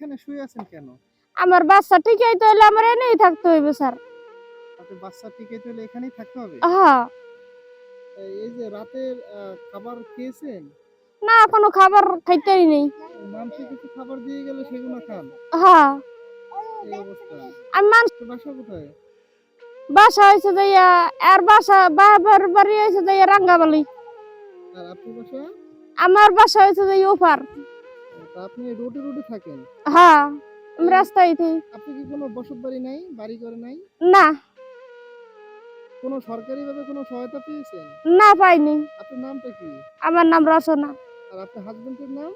এখানে শুয়ে আছেন কেন? আমার বাচ্চা টিকাইতে হইলে আমার এনেই থাকতে হইবে স্যার। আপনার বাচ্চা টিকাইতে হলে এখানেই থাকতে হবে? হ্যাঁ। এই যে রাতের খাবার খেয়েছেন? না কোনো খাবার খাইতেই নেই। মানুষে কিছু খাবার দিয়ে গেলে সেগুলো খান? হ্যাঁ। এই অবস্থা। আমি আপনার বাসা কোথায়? বাসা হয়েছে যাইয়া আর বাসা বাবার বাড়ি হয়েছে যাইয়া রাঙ্গাবালি। আর আপনার বাসা? আমার বাসা হয়েছে যাইয়া ওপার। তা আপনি রোডে থাকেন? হ্যাঁ আমি এই রাস্তায় থাকি। আপনি কি কোনো বসত বাড়ি নাই? বাড়ি ঘর নাই? না কোনো সরকারিভাবে কোনো সহায়তা পেয়েছেন? না পাইনি। আপনার নামটা কি? আমার নাম রচনা। আর আপনার হাজবেন্ডের নাম?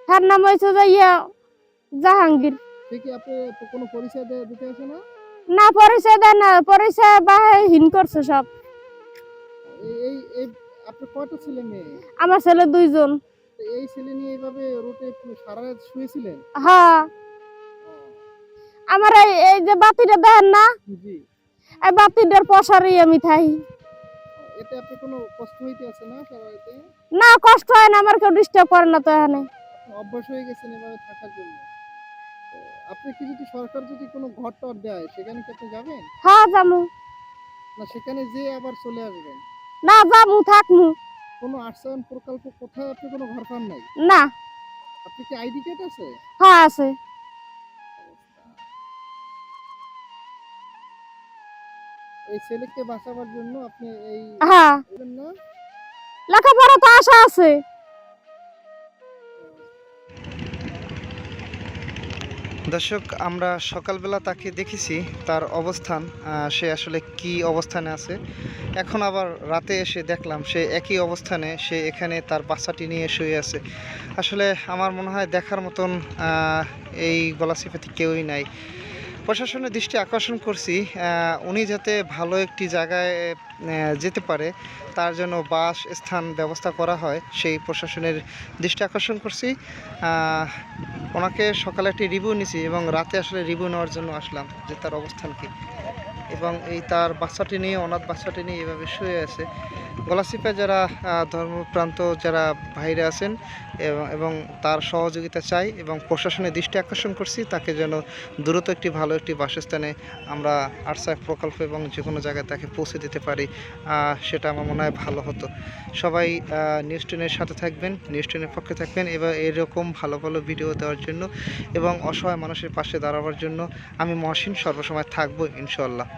তার নাম হয়েছে যাইয়া জাহাঙ্গীর। সে কি আপনার কোনো পরিচয় দিতে আসে না? না পরিচয় দেয় না, পরিচয় বাহিন করছে সব। এই এই এই আপনার কয়টা ছেলে মেয়ে? আমার ছেলে 2 জন। তো এই ছেলে নিয়ে এইভাবে রোডে সারা রাত শুয়েছিলেন? হ্যাঁ আমার এই যে বাতিটা দেখেন না, জি। এই বাতিটার পশারেই আমি থাই। এতে আপনার কোনো কষ্ট হইতে আছে না সারা রাতে? না কষ্ট হয় না, আমার কেউ ডিস্টার্ব করে না তো এখানে। অভ্যাস হয়ে গেছেন এভাবে থাকার জন্য। তো আপনি কি যদি সরকার যদি কোনো ঘর-টর দেয় সেখানে কি আপনি যাবেন? হ্যাঁ যামু। না সেখানে যেয়ে আবার চলে আসবেন? না যামু থাকমু। কোনো আশ্রয়ণ প্রকল্প কোথায় আপনি কোনো ঘর পান নাই? না। আপনি কি আইডি কার্ড আছে? হ্যাঁ আছে। এই ছেলেকে বাঁচাবার জন্য আপনি এই হ্যাঁ না? লেখাপড়া তো আশা আছে। দর্শক, আমরা সকালবেলা তাকে দেখেছি তার অবস্থান, সে আসলে কি অবস্থানে আছে। এখন আবার রাতে এসে দেখলাম সে একই অবস্থানে, সে এখানে তার বাচ্চাটি নিয়ে শুয়ে আছে। আসলে আমার মনে হয় দেখার মতন এই গলাচিপাতে কেউই নাই। প্রশাসনের দৃষ্টি আকর্ষণ করছি উনি যাতে ভালো একটি জায়গায় যেতে পারে, তার জন্য বাস স্থান ব্যবস্থা করা হয়, সেই প্রশাসনের দৃষ্টি আকর্ষণ করছি। ওনাকে সকালে একটি রিভিউ নিছি এবং রাতে আসলে রিভিউ নেওয়ার জন্য আসলাম যে তার অবস্থান কী। এবং এই তার বাচ্চাটি নিয়ে, অনাথ বাচ্চাটি নিয়ে এভাবে শুয়ে আছে। গলাচিপায় যারা ধর্মপ্রান্ত যারা ভাইরা আছেন এবং তার সহযোগিতা চাই এবং প্রশাসনের দৃষ্টি আকর্ষণ করছি তাকে যেন দ্রুত একটি ভালো একটি বাসস্থানে আমরা আরসাইফ প্রকল্প এবং যে কোনো জায়গায় তাকে পৌঁছে দিতে পারি, সেটা আমার মনে হয় ভালো হতো। সবাই নিউজ টেনের সাথে থাকবেন, নিউজ টেনের পক্ষে থাকবেন এবার এরকম ভালো ভালো ভিডিও দেওয়ার জন্য এবং অসহায় মানুষের পাশে দাঁড়াবার জন্য আমি মহসিন সর্বসময় থাকবো ইনশাআল্লাহ।